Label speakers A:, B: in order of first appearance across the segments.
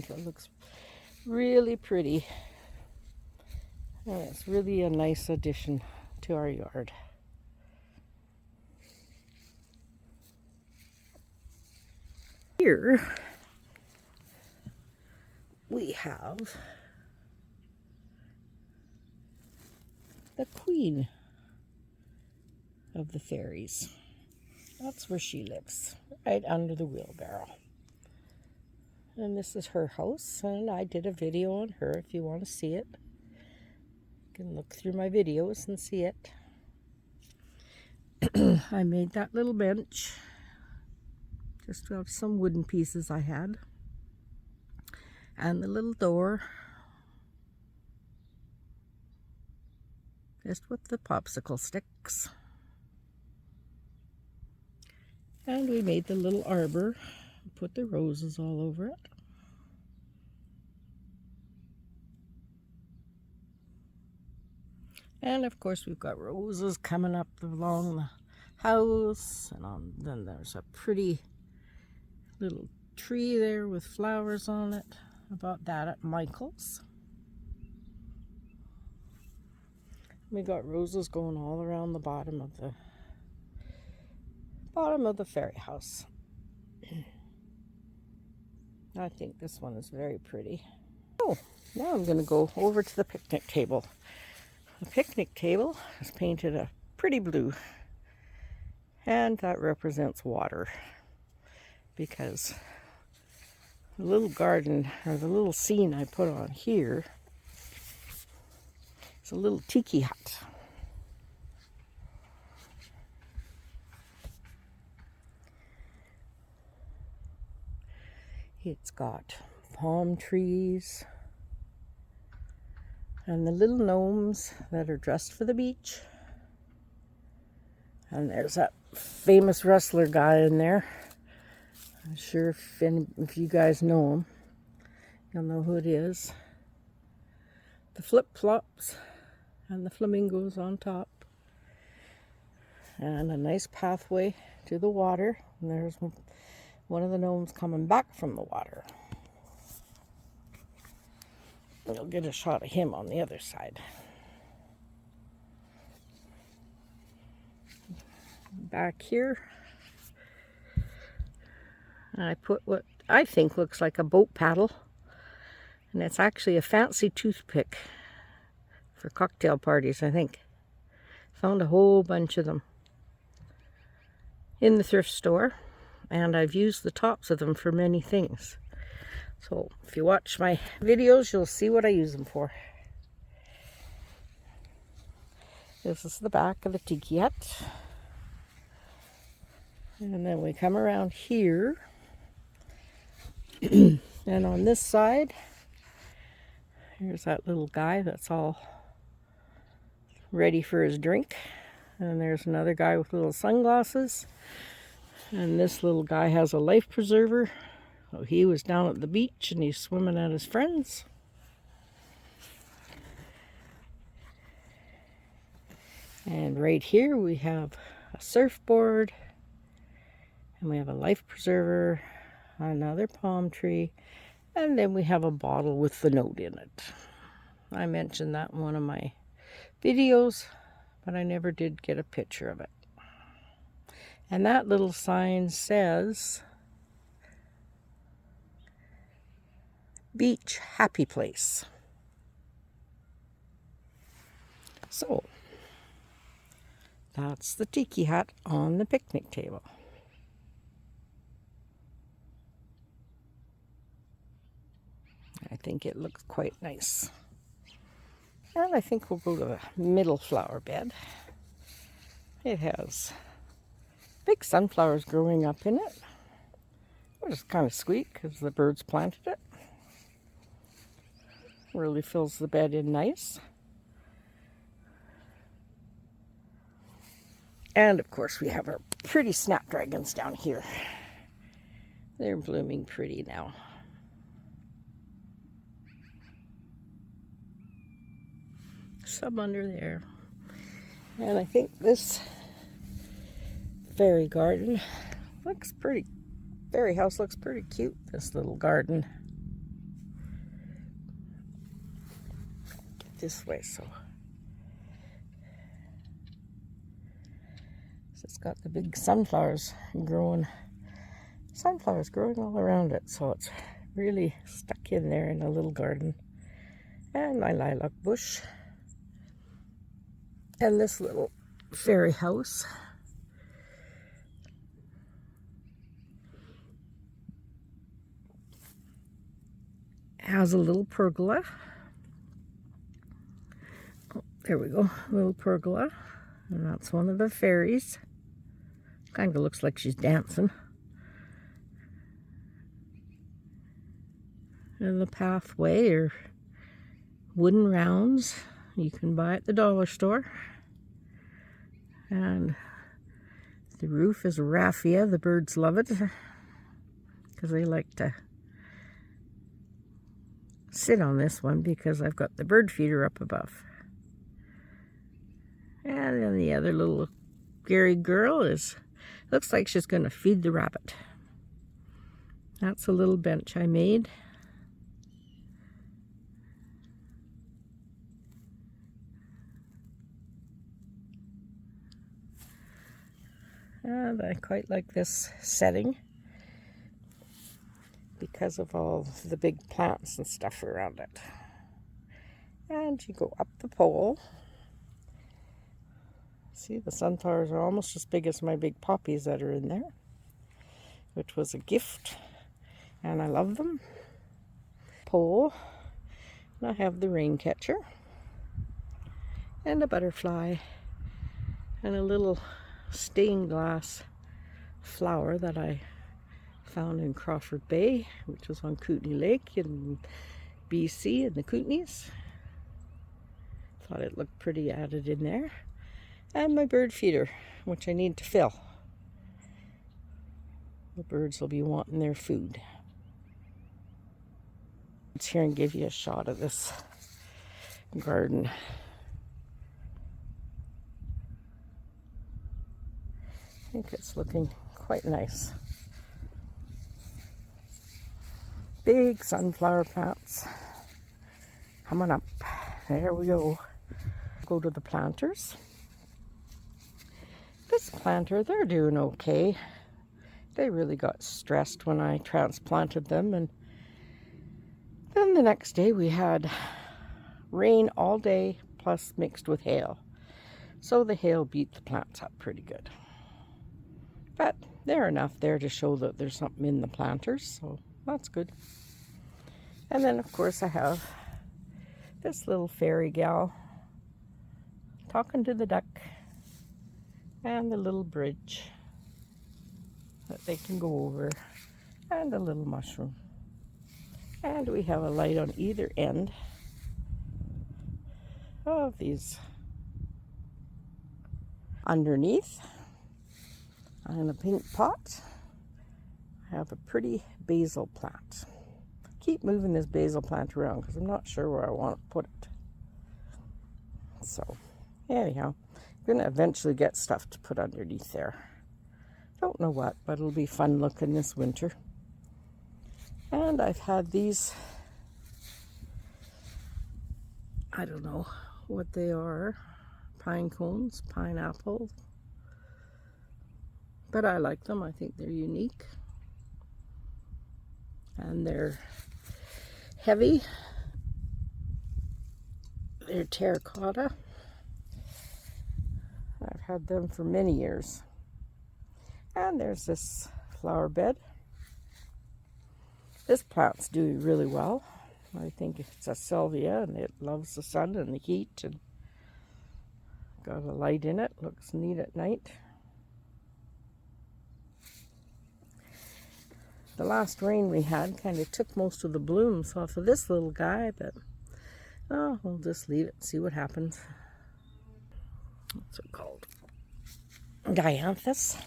A: think it looks really pretty. And it's really a nice addition to our yard. Here we have the queen of the fairies. That's where she lives, right under the wheelbarrow. And this is her house, and I did a video on her if you want to see it. You can look through my videos and see it. I made that little bench just out of some wooden pieces I had. And the little door just with the popsicle sticks. And we made the little arbor, put the roses all over it. And of course we've got roses coming up along the house, and then there's a pretty little tree there with flowers on it. I bought that at Michael's. We got roses going all around the bottom of the fairy house. I think this one is very pretty. Oh, now I'm going to go over to the picnic table. The picnic table is painted a pretty blue, and that represents water, because the little garden, or the little scene I put on here, is a little tiki hut. It's got palm trees and the little gnomes that are dressed for the beach. And there's that famous wrestler guy in there. I'm sure if you guys know him, you'll know who it is. The flip-flops and the flamingos on top. And a nice pathway to the water. And there's one of the gnomes coming back from the water. You'll get a shot of him on the other side. Back here, I put what I think looks like a boat paddle, and it's actually a fancy toothpick for cocktail parties, I think. Found a whole bunch of them in the thrift store, and I've used the tops of them for many things. So if you watch my videos, you'll see what I use them for. This is the back of the tiki hut. And then we come around here. And on this side, here's that little guy that's all ready for his drink. And there's another guy with little sunglasses. And this little guy has a life preserver. So he was down at the beach and he's swimming at his friends. And right here we have a surfboard. And we have a life preserver, another palm tree, and then we have a bottle with the note in it. I mentioned that in one of my videos, but I never did get a picture of it. And that little sign says, Beach Happy Place. So, that's the tiki hut on the picnic table. I think it looks quite nice. And I think we'll go to the middle flower bed. It has big sunflowers growing up in it, which is kind of sweet because the birds planted it. Really fills the bed in nice. And of course we have our pretty snapdragons down here. They're blooming pretty now. Some under there. And I think this fairy garden looks pretty, fairy house looks pretty cute, this little garden. this way, so it's got the big sunflowers growing all around it, so it's really stuck in there in a little garden. And my lilac bush and this little fairy house. Has a little pergola. Oh, there we go, little pergola. And that's one of the fairies. Kind of looks like she's dancing. And the pathway are wooden rounds you can buy at the dollar store. And the roof is raffia. The birds love it because they like to sit on this one because I've got the bird feeder up above. And then the other little Gary girl looks like she's going to feed the rabbit. That's a little bench I made. And I quite like this setting because of all the big plants and stuff around it. And you go up the pole. See, the sunflowers are almost as big as my big poppies that are in there, which was a gift, and I love them. Pole, and I have the rain catcher, and a butterfly, and a little stained glass flower that I found in Crawford Bay, which was on Kootenay Lake in BC in the Kootenays. Thought it looked pretty added in there. And my bird feeder, which I need to fill. The birds will be wanting their food. Let's here and give you a shot of this garden. I think it's looking quite nice. Big sunflower plants coming up. There we go. Go to the planters. This planter, they're doing okay. They really got stressed when I transplanted them, and then the next day we had rain all day plus mixed with hail. So the hail beat the plants up pretty good. But they're enough there to show that there's something in the planters, so that's good. And then of course I have this little fairy gal talking to the duck, and the little bridge that they can go over, and a little mushroom. And we have a light on either end of these. Underneath, in a pink pot, I have a pretty basil plant. Keep moving this basil plant around because I'm not sure where I want to put it. So, anyhow, I'm going to eventually get stuff to put underneath there. Don't know what, but it'll be fun looking this winter. And I've had these, I don't know what they are, pine cones, pineapple, but I like them. I think they're unique, and they're heavy. They're terracotta. I've had them for many years. And there's this flower bed. This plant's doing really well. I think it's a salvia, and it loves the sun and the heat, and got a light in it. Looks neat at night. The last rain we had kind of took most of the blooms off of this little guy, but oh, we'll just leave it and see what happens. What's it called? Dianthus.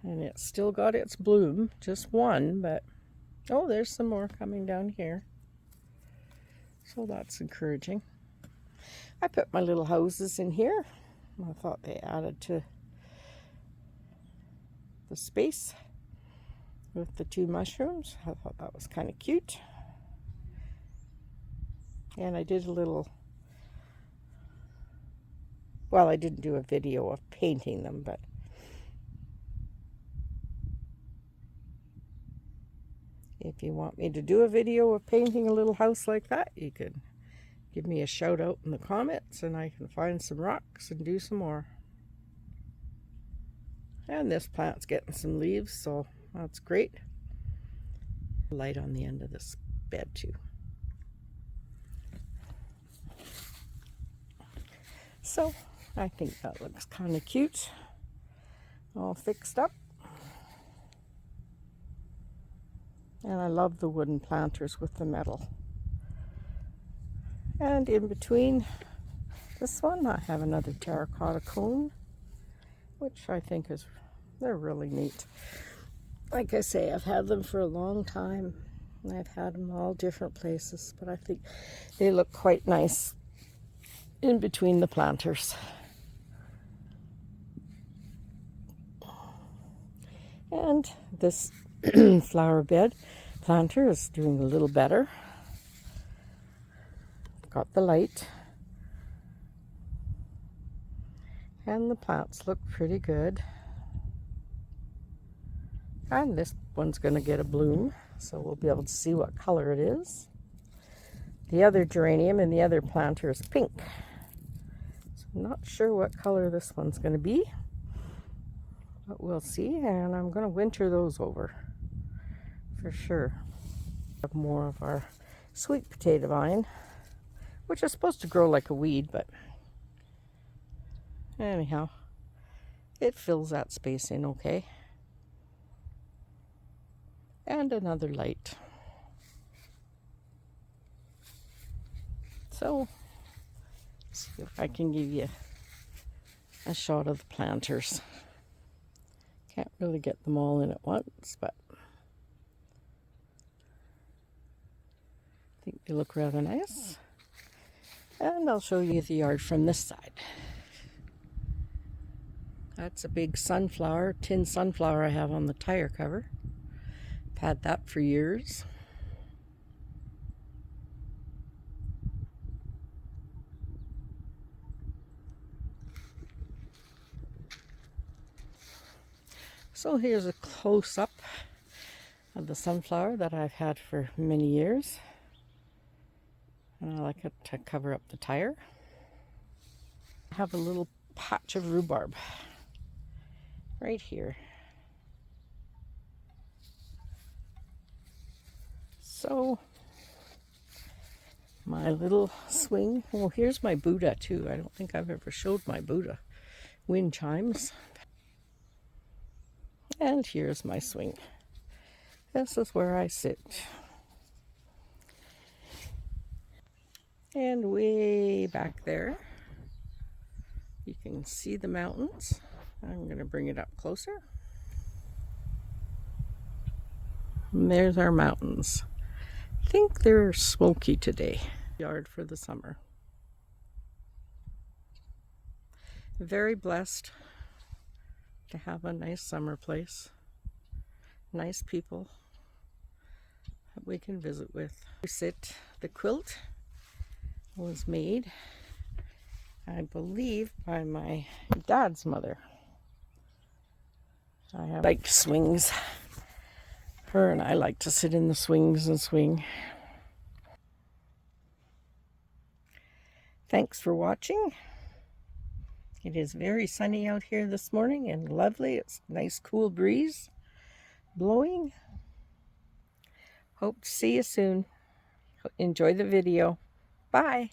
A: And it's still got its bloom, just one, but oh, there's some more coming down here. So that's encouraging. I put my little houses in here. I thought they added to the space with the two mushrooms. I thought that was kind of cute. And I did a little, well, I didn't do a video of painting them, but if you want me to do a video of painting a little house like that, you can give me a shout out in the comments and I can find some rocks and do some more. And this plant's getting some leaves, so that's great. Light on the end of this bed too. So I think that looks kind of cute, all fixed up. And I love the wooden planters with the metal. And in between this one, I have another terracotta cone, which I think they're really neat. Like I say, I've had them for a long time, and I've had them all different places, but I think they look quite nice in between the planters. And this flower bed planter is doing a little better. Got the light. And the plants look pretty good. And this one's going to get a bloom, so we'll be able to see what color it is. The other geranium in the other planter is pink. So I'm not sure what color this one's going to be, but we'll see. And I'm going to winter those over for sure. Have more of our sweet potato vine, which is supposed to grow like a weed, but anyhow, it fills that space in okay. And another light. So, see if I can give you a shot of the planters. Can't really get them all in at once, but I think they look rather nice. And I'll show you the yard from this side. That's a big sunflower, tin sunflower I have on the tire cover. I've had that for years. So here's a close-up of the sunflower that I've had for many years. And I like it to cover up the tire. I have a little patch of rhubarb right here. So my little swing, well, here's my Buddha too. I don't think I've ever showed my Buddha. Wind chimes. And here's my swing. This is where I sit. And way back there, you can see the mountains. I'm going to bring it up closer. And there's our mountains. I think they're smoky today. Yard for the summer. Very blessed to have a nice summer place. Nice people that we can visit with. The quilt was made, I believe, by my dad's mother. I have like swings. Her and I like to sit in the swings and swing. Thanks for watching. It is very sunny out here this morning and lovely. It's a nice cool breeze blowing. Hope to see you soon. Enjoy the video. Bye.